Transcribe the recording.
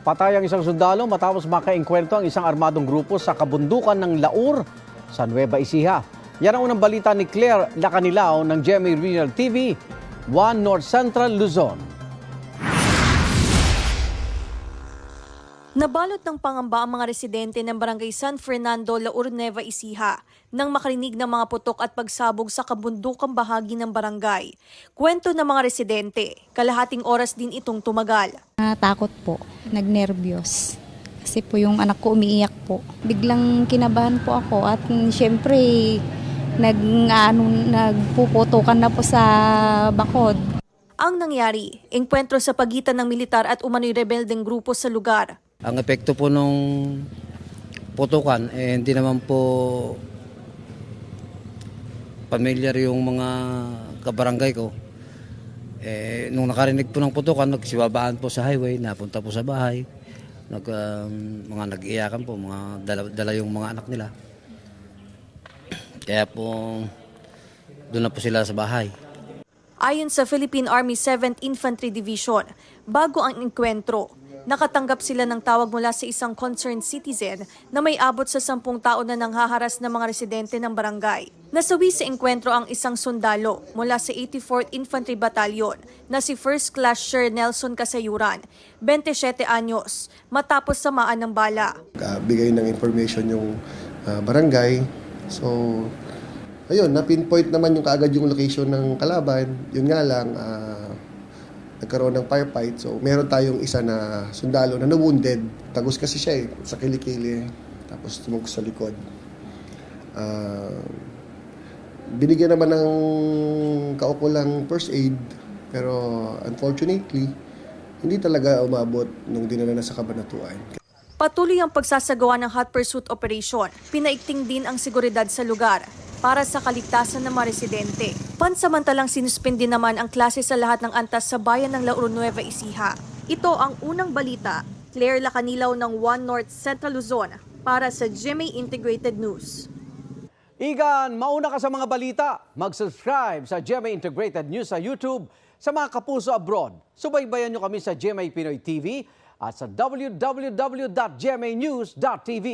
Patay ang isang sundalo matapos makaengkwentro ang isang armadong grupo sa kabundukan ng Laur sa Nueva Ecija. Yan ang unang balita ni Claire Lacanilao ng GMA Regional TV, 1 North Central, Luzon. Nabalot ng pangamba ang mga residente ng Barangay San Fernando, Laur, Nueva Ecija nang makarinig ng mga putok at pagsabog sa kabundukang bahagi ng barangay. Kwento ng mga residente, kalahating oras din itong tumagal. Natakot po, nagnervyos. Kasi po yung anak ko umiiyak po. Biglang kinabahan po ako at syempre nagpuputukan na po sa bakod. Ang nangyari, engkwentro sa pagitan ng militar at umano'y rebeldeng grupo sa lugar. Ang epekto po nung putukan, hindi naman po familiar yung mga kabarangay ko. Nung nakarinig po ng putukan, nagsibabaan po sa highway, napunta po sa bahay. Mga nag-iyakan po, mga dala yung mga anak nila. Kaya po, doon na po sila sa bahay. Ayon sa Philippine Army 7th Infantry Division, bago ang engkwentro, nakatanggap sila ng tawag mula sa isang concerned citizen na may abot sa 10 taon na nanghaharas ng mga residente ng barangay. Nasawi sa engkwentro ang isang sundalo mula sa 84th Infantry Battalion na si First Class Sir Nelson Casayuran, 27 anyos, matapos samaan ng bala. Bigay ng information yung barangay. So, ayun, na-pinpoint naman yung kaagad yung location ng kalaban. Yun nga lang, nagkaroon ng firefight. So, meron tayong isa na sundalo na na-wounded. Tagos kasi siya sa kilikili. Tapos tumugos sa likod. Binigyan naman ng kaukulang first aid. Pero unfortunately, hindi talaga umabot nung dinala na sa kabanatuan. Patuloy ang pagsasagawa ng hot pursuit operation. Pinaigting din ang seguridad sa lugar para sa kaligtasan ng mga residente. Pansamantalang sinuspindi naman ang klase sa lahat ng antas sa bayan ng Laur, Nueva Ecija. Ito ang unang balita. Claire Lacanilao ng 1 North Central Luzon para sa GMA Integrated News. Igan, mauna ka sa mga balita. Mag-subscribe sa GMA Integrated News sa YouTube. Sa mga kapuso abroad, subaybayan nyo kami sa GMA Pinoy TV at sa www.gmanews.tv.